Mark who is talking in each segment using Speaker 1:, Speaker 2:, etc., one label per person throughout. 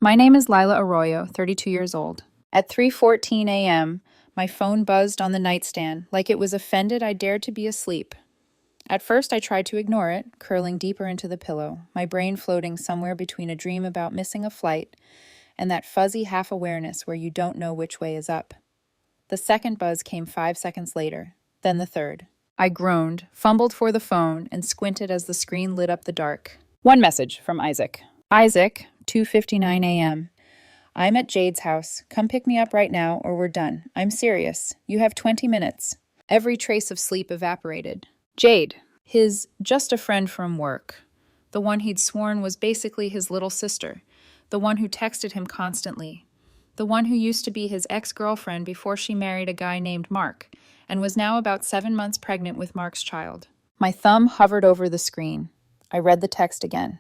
Speaker 1: My name is Lila Arroyo, 32 years old. At 3:14 a.m., my phone buzzed on the nightstand like it was offended I dared to be asleep. At first, I tried to ignore it, curling deeper into the pillow, my brain floating somewhere between a dream about missing a flight and that fuzzy half-awareness where you don't know which way is up. The second buzz came 5 seconds later, then the third. I groaned, fumbled for the phone, and squinted as the screen lit up the dark. One message from Isaac. Isaac, 2:59 a.m. I'm at Jade's house. Come pick me up right now or we're done. I'm serious. You have 20 minutes. Every trace of sleep evaporated. Jade, his just a friend from work. The one he'd sworn was basically his little sister. The one who texted him constantly. The one who used to be his ex-girlfriend before she married a guy named Mark, and was now about 7 months pregnant with Mark's child. My thumb hovered over the screen. I read the text again.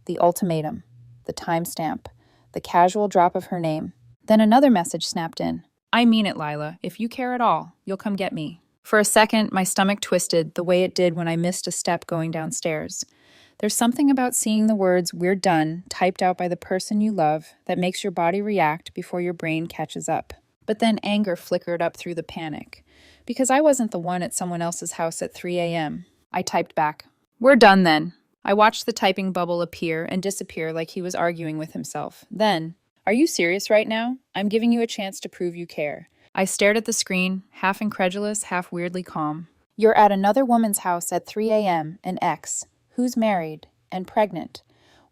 Speaker 1: The ultimatum. The timestamp. The casual drop of her name. Then another message snapped in. I mean it, Lila. If you care at all, you'll come get me. For a second, my stomach twisted the way it did when I missed a step going downstairs. There's something about seeing the words, "we're done," typed out by the person you love that makes your body react before your brain catches up. But then anger flickered up through the panic. Because I wasn't the one at someone else's house at 3 a.m. I typed back, "We're done then." I watched the typing bubble appear and disappear like he was arguing with himself. Then, "Are you serious right now? I'm giving you a chance to prove you care." I stared at the screen, half incredulous, half weirdly calm. You're at another woman's house at 3 a.m., an ex, who's married, and pregnant.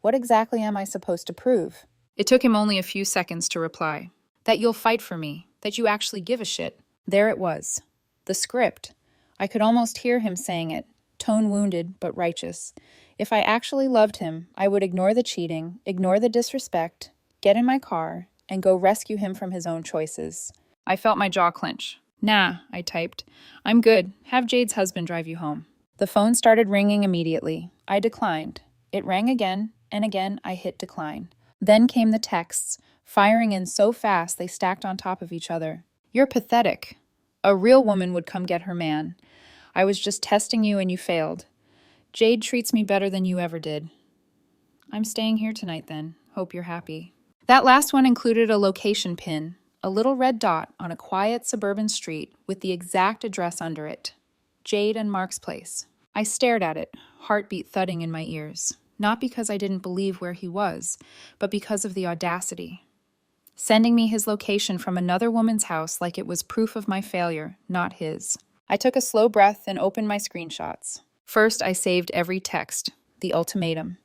Speaker 1: What exactly am I supposed to prove? It took him only a few seconds to reply. That you'll fight for me, that you actually give a shit. There it was. The script. I could almost hear him saying it, tone wounded but righteous. If I actually loved him, I would ignore the cheating, ignore the disrespect, get in my car, and go rescue him from his own choices. I felt my jaw clench. Nah, I typed. I'm good. Have Jade's husband drive you home. The phone started ringing immediately. I declined. It rang again, and again I hit decline. Then came the texts, firing in so fast they stacked on top of each other. You're pathetic. A real woman would come get her man. I was just testing you and you failed. Jade treats me better than you ever did. I'm staying here tonight then. Hope you're happy. That last one included a location pin, a little red dot on a quiet suburban street with the exact address under it. Jade and Mark's place. I stared at it, heartbeat thudding in my ears. Not because I didn't believe where he was, but because of the audacity. Sending me his location from another woman's house like it was proof of my failure, not his. I took a slow breath and opened my screenshots. First, I saved every text, the ultimatum,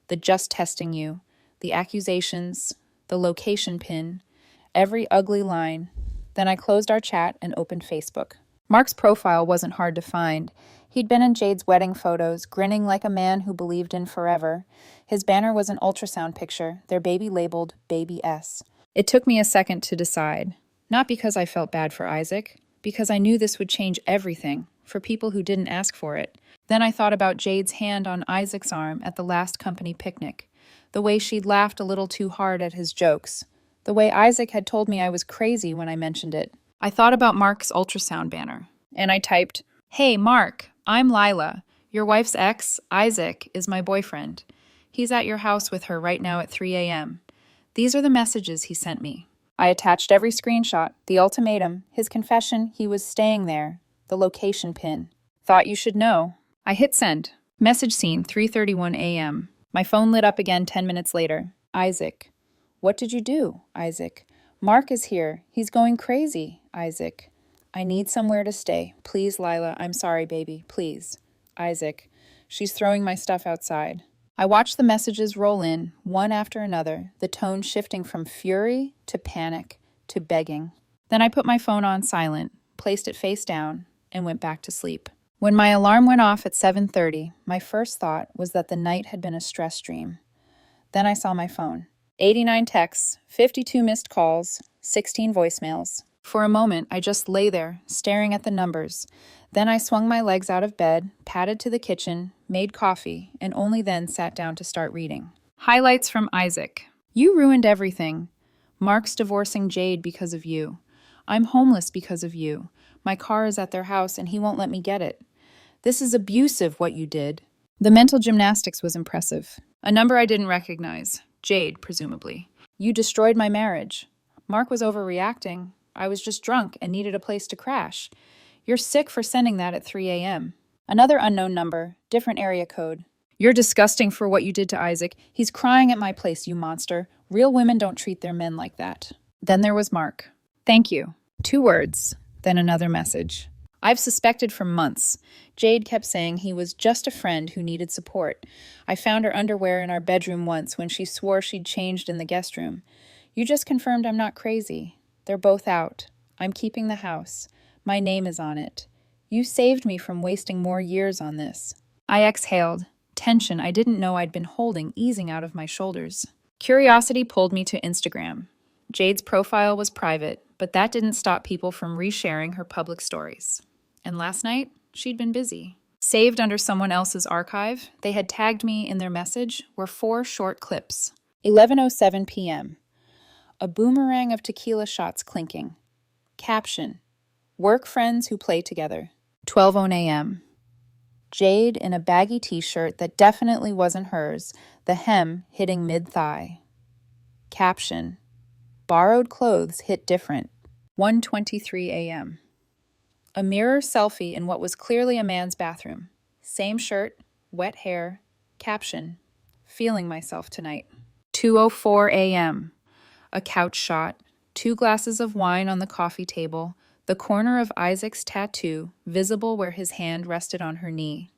Speaker 1: the just testing you, the accusations, the location pin, every ugly line. Then I closed our chat and opened Facebook. Mark's profile wasn't hard to find. He'd been in Jade's wedding photos, grinning like a man who believed in forever. His banner was an ultrasound picture, their baby labeled Baby S. It took me a second to decide. Not because I felt bad for Isaac, because I knew this would change everything, for people who didn't ask for it. Then I thought about Jade's hand on Isaac's arm at the last company picnic, the way she'd laughed a little too hard at his jokes, the way Isaac had told me I was crazy when I mentioned it. I thought about Mark's ultrasound banner, and I typed, "Hey, Mark, I'm Lila. Your wife's ex, Isaac, is my boyfriend. He's at your house with her right now at 3 a.m. These are the messages he sent me." I attached every screenshot, the ultimatum, his confession he was staying there, the location pin. Thought you should know. I hit send. Message seen, 3:31 a.m. My phone lit up again 10 minutes later. Isaac. What did you do, Isaac? Mark is here. He's going crazy, Isaac. I need somewhere to stay. Please, Lila. I'm sorry, baby. Please. Isaac. She's throwing my stuff outside. I watched the messages roll in, one after another, the tone shifting from fury to panic to begging. Then I put my phone on silent, placed it face down, and went back to sleep. When my alarm went off at 7:30, my first thought was that the night had been a stress dream. Then I saw my phone. 89 texts, 52 missed calls, 16 voicemails. For a moment, I just lay there, staring at the numbers. Then I swung my legs out of bed, padded to the kitchen, made coffee, and only then sat down to start reading. Highlights from Isaac. You ruined everything. Mark's divorcing Jade because of you. I'm homeless because of you. My car is at their house and he won't let me get it. This is abusive, what you did. The mental gymnastics was impressive. A number I didn't recognize. Jade, presumably. You destroyed my marriage. Mark was overreacting. I was just drunk and needed a place to crash. You're sick for sending that at 3 a.m. Another unknown number, different area code. You're disgusting for what you did to Isaac. He's crying at my place, you monster. Real women don't treat their men like that. Then there was Mark. Thank you. 2 words, then another message. I've suspected for months. Jade kept saying he was just a friend who needed support. I found her underwear in our bedroom once when she swore she'd changed in the guest room. You just confirmed I'm not crazy. They're both out. I'm keeping the house. My name is on it. You saved me from wasting more years on this. I exhaled. Tension I didn't know I'd been holding easing out of my shoulders. Curiosity pulled me to Instagram. Jade's profile was private, but that didn't stop people from resharing her public stories. And last night, she'd been busy. Saved under someone else's archive, they had tagged me in their message were 4 short clips. 11:07 p.m. A boomerang of tequila shots clinking. Caption: Work friends who play together. 12:00 a.m. Jade in a baggy t-shirt that definitely wasn't hers, the hem hitting mid-thigh. Caption: Borrowed clothes hit different. 1:23 a.m. A mirror selfie in what was clearly a man's bathroom. Same shirt, wet hair. Caption: Feeling myself tonight. 2:04 a.m. A couch shot. 2 glasses of wine on the coffee table. The corner of Isaac's tattoo, visible where his hand rested on her knee.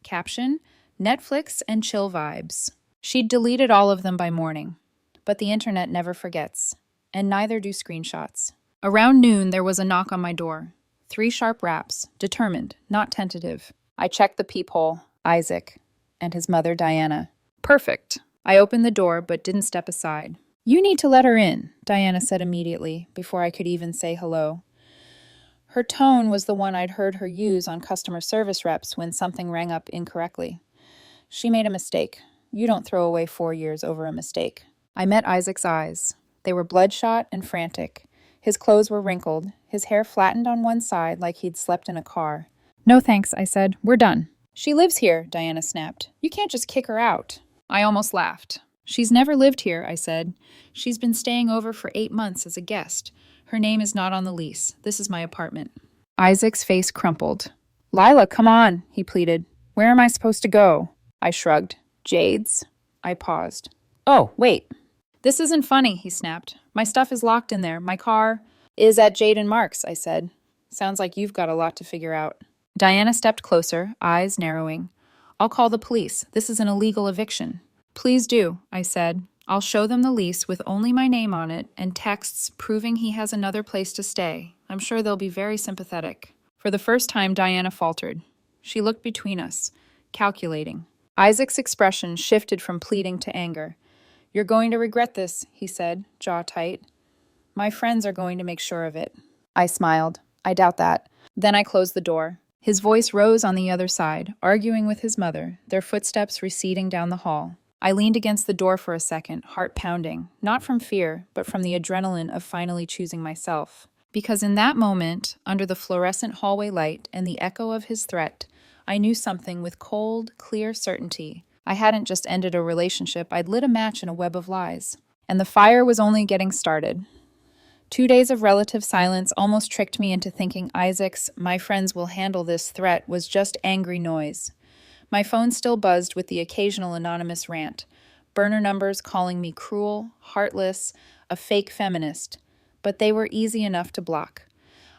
Speaker 1: Caption: Netflix and chill vibes. She'd deleted all of them by morning. But the internet never forgets. And neither do screenshots. Around noon, there was a knock on my door. 3 sharp raps, determined, not tentative. I checked the peephole. Isaac. And his mother, Diana. Perfect. I opened the door, but didn't step aside. You need to let her in, Diana said immediately, before I could even say hello. Her tone was the one I'd heard her use on customer service reps when something rang up incorrectly. She made a mistake. You don't throw away 4 years over a mistake. I met Isaac's eyes. They were bloodshot and frantic. His clothes were wrinkled, his hair flattened on one side like he'd slept in a car. No thanks, I said. We're done. She lives here, Diana snapped. You can't just kick her out. I almost laughed. She's never lived here, I said. She's been staying over for 8 months as a guest. Her name is not on the lease. This is my apartment. Isaac's face crumpled. Lila, come on, he pleaded. Where am I supposed to go? I shrugged. Jade's? I paused. Oh, wait. This isn't funny, he snapped. My stuff is locked in there. My car is at Jade and Mark's, I said. Sounds like you've got a lot to figure out. Diana stepped closer, eyes narrowing. I'll call the police. This is an illegal eviction. Please do, I said. I'll show them the lease with only my name on it and texts proving he has another place to stay. I'm sure they'll be very sympathetic. For the first time, Diana faltered. She looked between us, calculating. Isaac's expression shifted from pleading to anger. You're going to regret this, he said, jaw tight. My friends are going to make sure of it. I smiled. I doubt that. Then I closed the door. His voice rose on the other side, arguing with his mother, their footsteps receding down the hall. I leaned against the door for a second, heart pounding, not from fear, but from the adrenaline of finally choosing myself. Because in that moment, under the fluorescent hallway light and the echo of his threat, I knew something with cold, clear certainty. I hadn't just ended a relationship, I'd lit a match in a web of lies. And the fire was only getting started. 2 days of relative silence almost tricked me into thinking Isaac's "my friends will handle this" threat was just angry noise. My phone still buzzed with the occasional anonymous rant, burner numbers calling me cruel, heartless, a fake feminist, but they were easy enough to block.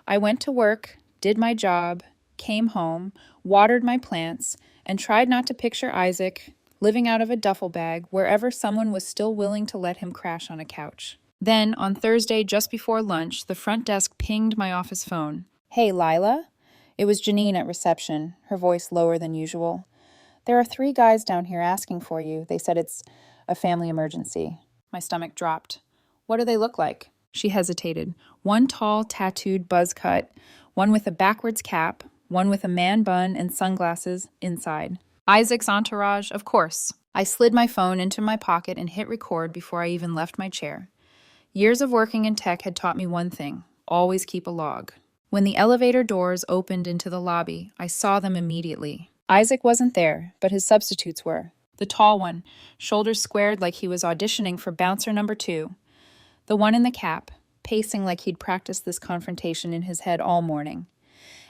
Speaker 1: I went to work, did my job, came home, watered my plants, and tried not to picture Isaac living out of a duffel bag wherever someone was still willing to let him crash on a couch. Then, on Thursday, just before lunch, the front desk pinged my office phone. Hey, Lila? It was Janine at reception, her voice lower than usual. There are 3 guys down here asking for you. They said it's a family emergency. My stomach dropped. What do they look like? She hesitated. One tall, tattooed buzz cut, one with a backwards cap, one with a man bun and sunglasses inside. Isaac's entourage, of course. I slid my phone into my pocket and hit record before I even left my chair. Years of working in tech had taught me one thing: always keep a log. When the elevator doors opened into the lobby, I saw them immediately. Isaac wasn't there, but his substitutes were. The tall one, shoulders squared like he was auditioning for bouncer number 2. The one in the cap, pacing like he'd practiced this confrontation in his head all morning.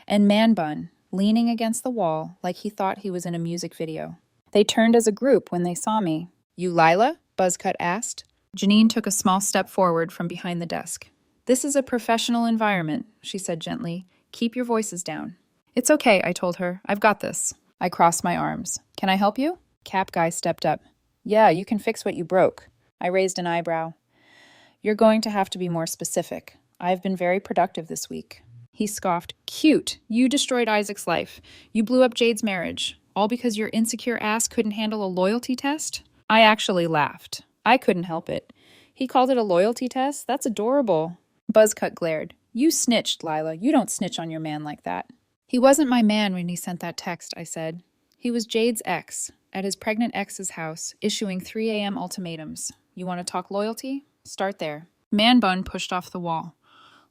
Speaker 1: And Man Bun, leaning against the wall like he thought he was in a music video. They turned as a group when they saw me. "You Lila?" Buzzcut asked. Janine took a small step forward from behind the desk. "This is a professional environment," she said gently. "Keep your voices down." "It's okay," I told her. "I've got this." I crossed my arms. "Can I help you?" Cap guy stepped up. "Yeah, you can fix what you broke." I raised an eyebrow. "You're going to have to be more specific. I've been very productive this week." He scoffed. "Cute. You destroyed Isaac's life. You blew up Jade's marriage. All because your insecure ass couldn't handle a loyalty test?" I actually laughed. I couldn't help it. He called it a loyalty test? That's adorable. Buzzcut glared. "You snitched, Lila. You don't snitch on your man like that." "He wasn't my man when he sent that text," I said. "He was Jade's ex, at his pregnant ex's house, issuing 3 a.m. ultimatums. You want to talk loyalty? Start there." Man Bun pushed off the wall.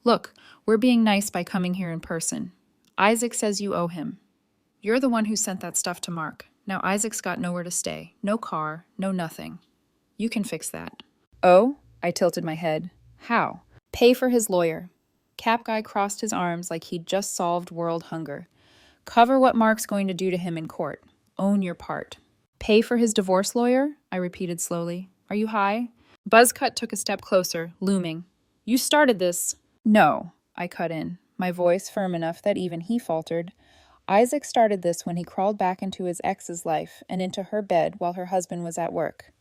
Speaker 1: "Look, we're being nice by coming here in person. Isaac says you owe him. You're the one who sent that stuff to Mark. Now Isaac's got nowhere to stay. No car, no nothing. You can fix that." "Oh?" I tilted my head. "How?" "Pay for his lawyer." Cap guy crossed his arms like he'd just solved world hunger. "Cover what Mark's going to do to him in court. Own your part." "Pay for his divorce lawyer?" I repeated slowly. "Are you high?" Buzzcut took a step closer, looming. "You started this." "No," I cut in, my voice firm enough that even he faltered. "Isaac started this when he crawled back into his ex's life and into her bed while her husband was at work.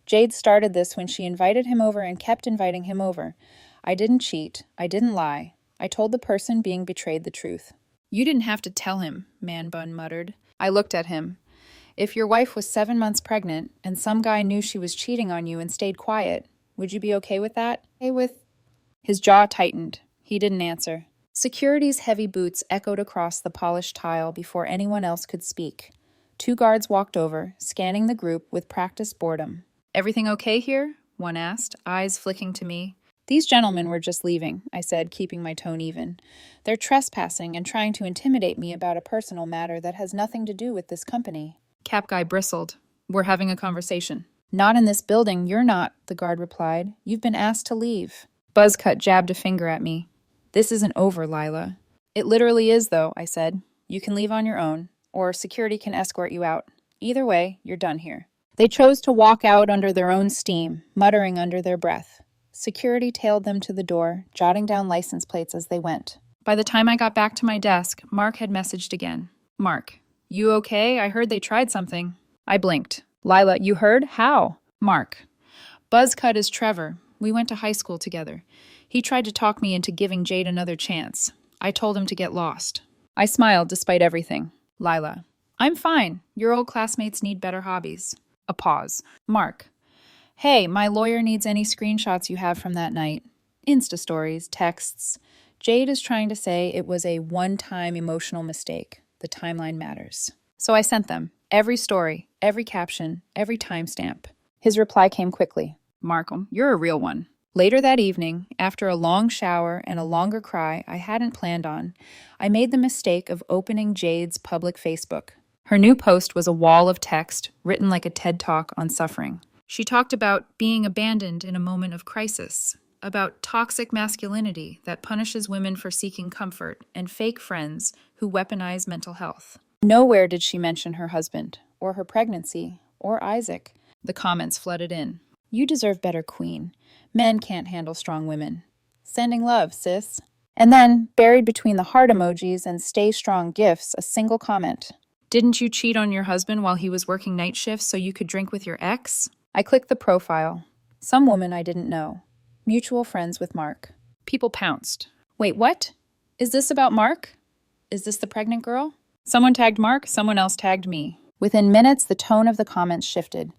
Speaker 1: Jade started this when she invited him over and kept inviting him over. I didn't cheat. I didn't lie. I told the person being betrayed the truth." "You didn't have to tell him," Man Bun muttered. I looked at him. "If your wife was 7 months pregnant and some guy knew she was cheating on you and stayed quiet, would you be okay with that?" His jaw tightened. He didn't answer. Security's heavy boots echoed across the polished tile before anyone else could speak. 2 guards walked over, scanning the group with practiced boredom. "Everything okay here?" one asked, eyes flicking to me. "These gentlemen were just leaving," I said, keeping my tone even. "They're trespassing and trying to intimidate me about a personal matter that has nothing to do with this company." Cap guy bristled. "We're having a conversation." "Not in this building, you're not," the guard replied. "You've been asked to leave." Buzzcut jabbed a finger at me. "This isn't over, Lila." "It literally is, though," I said. "You can leave on your own, or security can escort you out. Either way, you're done here." They chose to walk out under their own steam, muttering under their breath. Security tailed them to the door, jotting down license plates as they went. By the time I got back to my desk, Mark had messaged again. "Mark, you okay? I heard they tried something." I blinked. "Lila, you heard? How?" Mark, "Buzzcut is Trevor. We went to high school together. He tried to talk me into giving Jade another chance. I told him to get lost." I smiled despite everything. Lila, "I'm fine. Your old classmates need better hobbies." A pause. Mark, "Hey, my lawyer needs any screenshots you have from that night. Insta stories, texts. Jade is trying to say it was a one-time emotional mistake. The timeline matters." So I sent them. Every story, every caption, every timestamp. His reply came quickly. "Markham, you're a real one." Later that evening, after a long shower and a longer cry I hadn't planned on, I made the mistake of opening Jade's public Facebook. Her new post was a wall of text written like a TED Talk on suffering. She talked about being abandoned in a moment of crisis, about toxic masculinity that punishes women for seeking comfort, and fake friends who weaponize mental health. Nowhere did she mention her husband, or her pregnancy, or Isaac. The comments flooded in. "You deserve better, queen. Men can't handle strong women. Sending love, sis." And then, buried between the heart emojis and stay strong gifts, a single comment. "Didn't you cheat on your husband while he was working night shifts so you could drink with your ex?" I clicked the profile. Some woman I didn't know. Mutual friends with Mark. People pounced. "Wait, what? Is this about Mark? Is this the pregnant girl?" Someone tagged Mark, someone else tagged me. Within minutes, the tone of the comments shifted.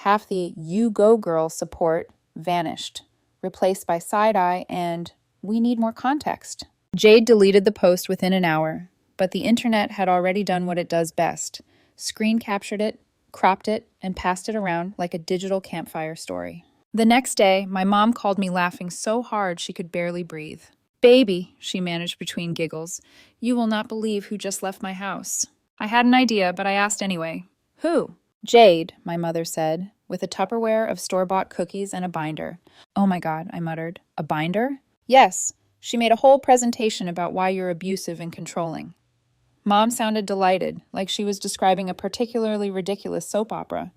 Speaker 1: Half the "you go girl" support vanished, replaced by side-eye and "we need more context." Jade deleted the post within an hour, but the internet had already done what it does best. Screen captured it, cropped it, and passed it around like a digital campfire story. The next day, my mom called me laughing so hard she could barely breathe. "Baby," she managed between giggles, "you will not believe who just left my house." I had an idea, but I asked anyway. "Who?" "Jade," my mother said. with a Tupperware of store-bought cookies and a binder. "Oh my God," I muttered. "A binder?" "Yes. She made a whole presentation about why you're abusive and controlling." Mom sounded delighted, like she was describing a particularly ridiculous soap opera.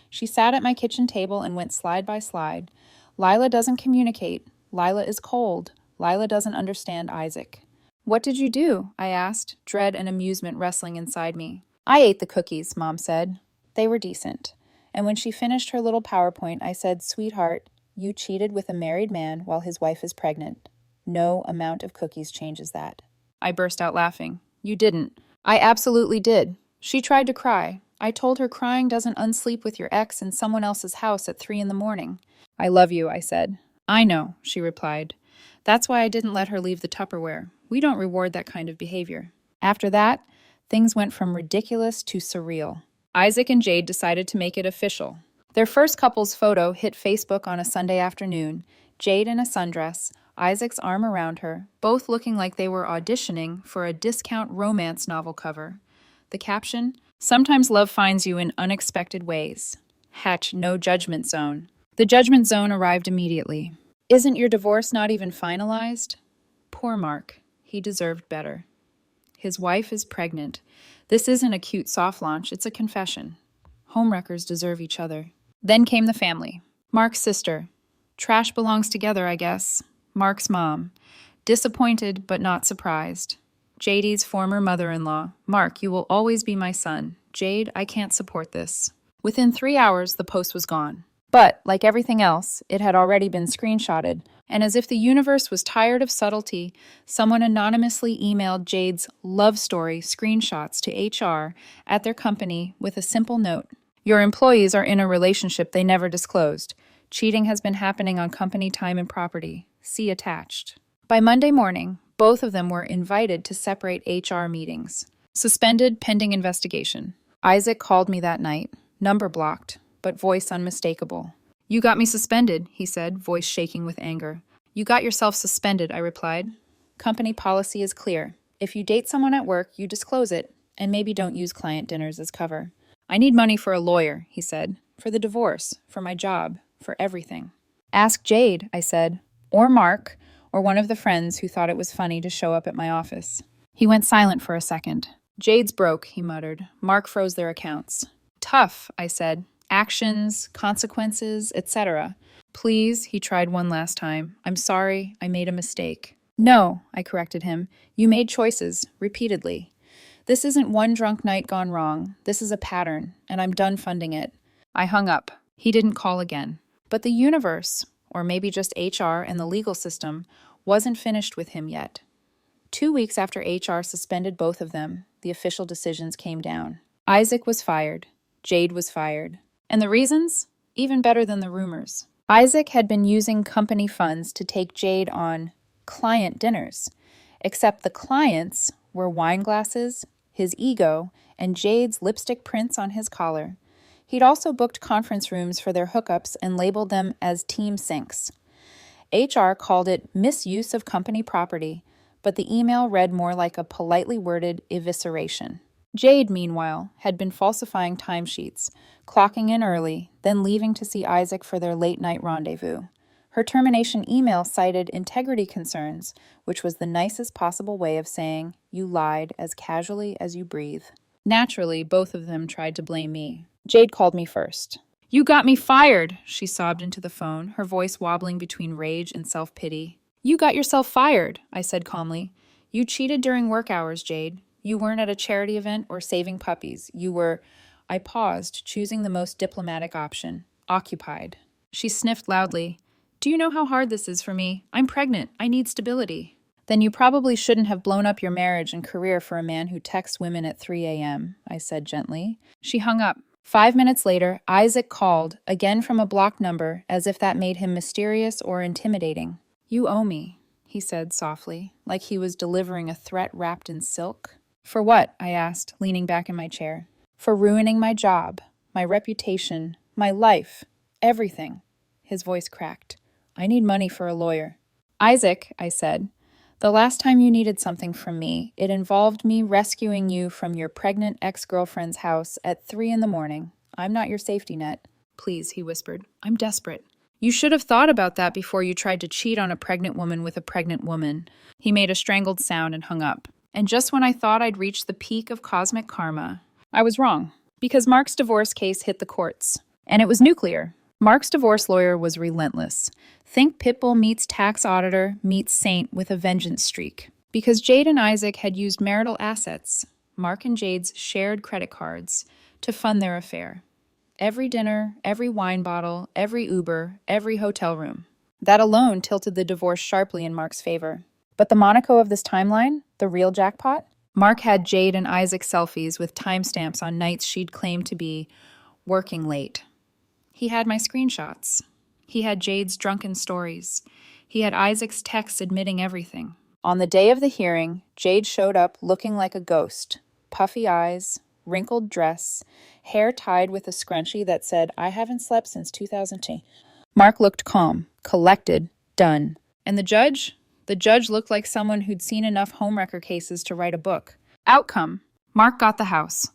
Speaker 1: She sat at my kitchen table and went slide by slide. "Lila doesn't communicate. Lila is cold. Lila doesn't understand Isaac." "What did you do?" I asked, dread and amusement wrestling inside me. "I ate the cookies," Mom said. They were decent. And when she finished her little PowerPoint, I said, "Sweetheart, you cheated with a married man while his wife is pregnant. No amount of cookies changes that." I burst out laughing. "You didn't." "I absolutely did. She tried to cry. I told her crying doesn't unsleep with your ex in someone else's house at 3 in the morning. "I love you," I said. "I know," she replied. "That's why I didn't let her leave the Tupperware. We don't reward that kind of behavior." After that, things went from ridiculous to surreal. Isaac and Jade decided to make it official. Their first couple's photo hit Facebook on a Sunday afternoon. Jade in a sundress, Isaac's arm around her, both looking like they were auditioning for a discount romance novel cover. The caption, "Sometimes love finds you in unexpected ways. Hatch no judgment zone." The judgment zone arrived immediately. "Isn't your divorce not even finalized?" Poor Mark. He deserved better. His wife is pregnant. This isn't a cute soft launch, it's a confession. Homewreckers deserve each other. Then came the family. Mark's sister. Trash belongs together, I guess. Mark's mom. Disappointed, but not surprised. Jade's former mother-in-law. "Mark, you will always be my son. Jade, I can't support this." Within 3 hours, the post was gone. But, like everything else, it had already been screenshotted, and as if the universe was tired of subtlety, someone anonymously emailed Jade's love story screenshots to HR at their company with a simple note. "Your employees are in a relationship they never disclosed. Cheating has been happening on company time and property. See attached." By Monday morning, both of them were invited to separate HR meetings. Suspended pending investigation. Isaac called me that night, number blocked, but voice unmistakable. "You got me suspended," he said, voice shaking with anger. "You got yourself suspended," I replied. "Company policy is clear. If you date someone at work, you disclose it, and maybe don't use client dinners as cover." "I need money for a lawyer," he said. "For the divorce, for my job, for everything." "Ask Jade," I said. "Or Mark, or one of the friends who thought it was funny to show up at my office." He went silent for a second. "Jade's broke," he muttered. "Mark froze their accounts." "Tough," I said. "Actions, consequences, etc." "Please," he tried one last time. "I'm sorry, I made a mistake." "No," I corrected him. "You made choices, repeatedly. This isn't one drunk night gone wrong. This is a pattern, and I'm done funding it." I hung up. He didn't call again. But the universe, or maybe just HR and the legal system, wasn't finished with him yet. 2 weeks after HR suspended both of them, the official decisions came down. Isaac was fired. Jade was fired. And the reasons? Even better than the rumors. Isaac had been using company funds to take Jade on client dinners, except the clients were wine glasses, his ego, and Jade's lipstick prints on his collar. He'd also booked conference rooms for their hookups and labeled them as team sinks. HR called it misuse of company property, but the email read more like a politely worded evisceration. Jade, meanwhile, had been falsifying timesheets, clocking in early, then leaving to see Isaac for their late-night rendezvous. Her termination email cited integrity concerns, which was the nicest possible way of saying, "You lied as casually as you breathe." Naturally, both of them tried to blame me. Jade called me first. "You got me fired," she sobbed into the phone, her voice wobbling between rage and self-pity. "You got yourself fired," I said calmly. "You cheated during work hours, Jade. You weren't at a charity event or saving puppies. You were—" I paused, choosing the most diplomatic option. "Occupied." She sniffed loudly. "Do you know how hard this is for me? I'm pregnant. I need stability." "Then you probably shouldn't have blown up your marriage and career for a man who texts women at 3 a.m., I said gently. She hung up. 5 minutes later, Isaac called, again from a blocked number, as if that made him mysterious or intimidating. "You owe me," he said softly, like he was delivering a threat wrapped in silk. "For what?" I asked, leaning back in my chair. "For ruining my job, my reputation, my life, everything." His voice cracked. "I need money for a lawyer." "Isaac," I said, "the last time you needed something from me, it involved me rescuing you from your pregnant ex-girlfriend's house at 3 in the morning. I'm not your safety net." Please, he whispered. I'm desperate. You should have thought about that before you tried to cheat on a pregnant woman with a pregnant woman. He made a strangled sound and hung up. And just when I thought I'd reached the peak of cosmic karma, I was wrong. Because Mark's divorce case hit the courts. And it was nuclear. Mark's divorce lawyer was relentless. Think Pitbull meets tax auditor meets saint with a vengeance streak. Because Jade and Isaac had used marital assets, Mark and Jade's shared credit cards, to fund their affair. Every dinner, every wine bottle, every Uber, every hotel room. That alone tilted the divorce sharply in Mark's favor. But the Monaco of this timeline, the real jackpot? Mark had Jade and Isaac selfies with timestamps on nights she'd claimed to be working late. He had my screenshots. He had Jade's drunken stories. He had Isaac's texts admitting everything. On the day of the hearing, Jade showed up looking like a ghost. Puffy eyes, wrinkled dress, hair tied with a scrunchie that said, I haven't slept since 2010. Mark looked calm, collected, done. And the judge? The judge looked like someone who'd seen enough homewrecker cases to write a book. Outcome. Mark got the house.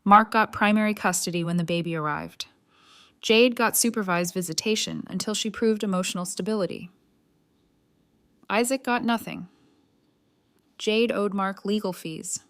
Speaker 1: Mark got primary custody when the baby arrived. Jade got supervised visitation until she proved emotional stability. Isaac got nothing. Jade owed Mark legal fees.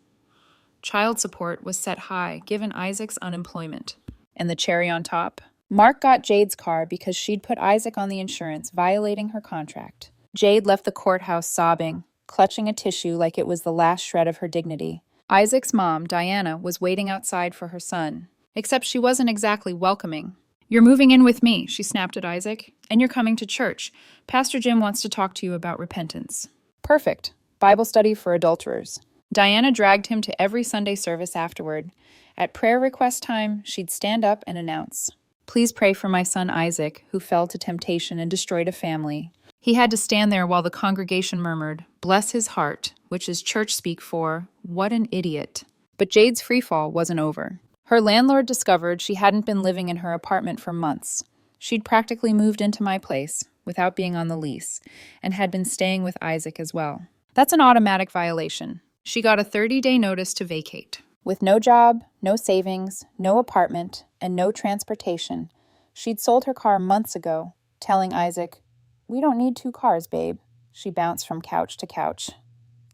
Speaker 1: Child support was set high, given Isaac's unemployment. And the cherry on top? Mark got Jade's car because she'd put Isaac on the insurance, violating her contract. Jade left the courthouse sobbing, clutching a tissue like it was the last shred of her dignity. Isaac's mom, Diana, was waiting outside for her son. Except she wasn't exactly welcoming. You're moving in with me, she snapped at Isaac. And you're coming to church. Pastor Jim wants to talk to you about repentance. Perfect. Bible study for adulterers. Diana dragged him to every Sunday service afterward. At prayer request time, she'd stand up and announce, Please pray for my son Isaac, who fell to temptation and destroyed a family. He had to stand there while the congregation murmured, Bless his heart, which is church speak for, what an idiot. But Jade's freefall wasn't over. Her landlord discovered she hadn't been living in her apartment for months. She'd practically moved into my place, without being on the lease, and had been staying with Isaac as well. That's an automatic violation. She got a 30-day notice to vacate. With no job, no savings, no apartment, and no transportation, she'd sold her car months ago, telling Isaac, We don't need 2 cars, babe. She bounced from couch to couch.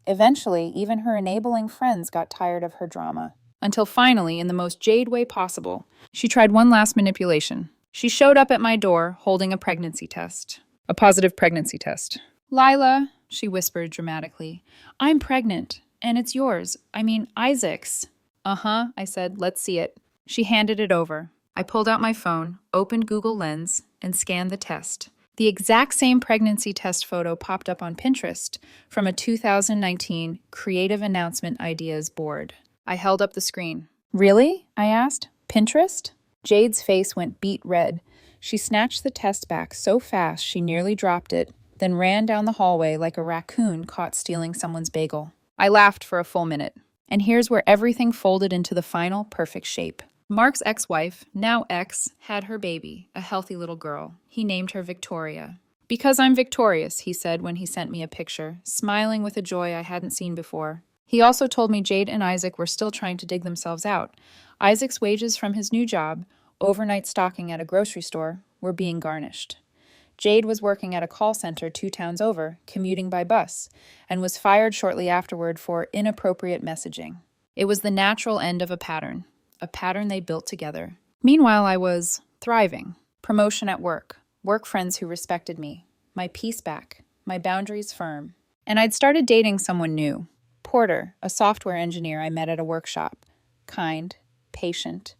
Speaker 1: Eventually, even her enabling friends got tired of her drama. Until finally, in the most Jade way possible, she tried one last manipulation. She showed up at my door holding a pregnancy test. A positive pregnancy test. Lila, she whispered dramatically, I'm pregnant, and it's yours. I mean, Isaac's. Uh-huh, I said, let's see it. She handed it over. I pulled out my phone, opened Google Lens, and scanned the test. The exact same pregnancy test photo popped up on Pinterest from a 2019 Creative Announcement Ideas board. I held up the screen. Really? I asked. Pinterest? Jade's face went beet red. She snatched the test back so fast she nearly dropped it, then ran down the hallway like a raccoon caught stealing someone's bagel. I laughed for a full minute. And here's where everything folded into the final perfect shape. Mark's ex-wife, now ex, had her baby, a healthy little girl. He named her Victoria. Because I'm victorious, he said when he sent me a picture, smiling with a joy I hadn't seen before. He also told me Jade and Isaac were still trying to dig themselves out. Isaac's wages from his new job, overnight stocking at a grocery store, were being garnished. Jade was working at a call center 2 towns over, commuting by bus, and was fired shortly afterward for inappropriate messaging. It was the natural end of a pattern they built together. Meanwhile, I was thriving. Promotion at work friends who respected me, my peace back, my boundaries firm. And I'd started dating someone new. Porter, a software engineer I met at a workshop. Kind, patient,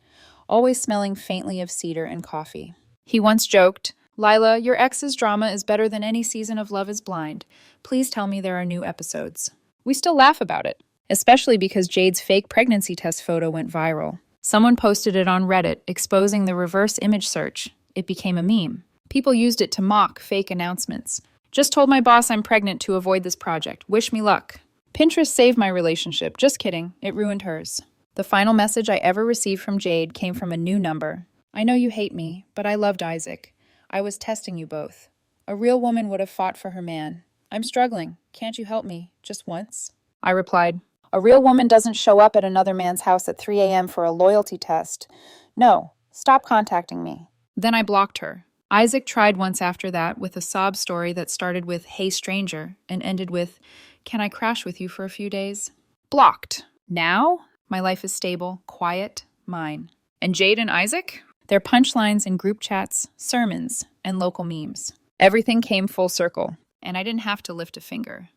Speaker 1: always smelling faintly of cedar and coffee. He once joked, Lila, your ex's drama is better than any season of Love is Blind. Please tell me there are new episodes. We still laugh about it, especially because Jade's fake pregnancy test photo went viral. Someone posted it on Reddit, exposing the reverse image search. It became a meme. People used it to mock fake announcements. Just told my boss I'm pregnant to avoid this project. Wish me luck. Pinterest saved my relationship. Just kidding. It ruined hers. The final message I ever received from Jade came from a new number. I know you hate me, but I loved Isaac. I was testing you both. A real woman would have fought for her man. I'm struggling. Can't you help me? Just once? I replied, A real woman doesn't show up at another man's house at 3 a.m. for a loyalty test. No, stop contacting me. Then I blocked her. Isaac tried once after that with a sob story that started with, "Hey stranger," and ended with, "Can I crash with you for a few days?" Blocked. Now, my life is stable, quiet, mine. And Jade and Isaac? Their punchlines in group chats, sermons, and local memes. Everything came full circle, and I didn't have to lift a finger.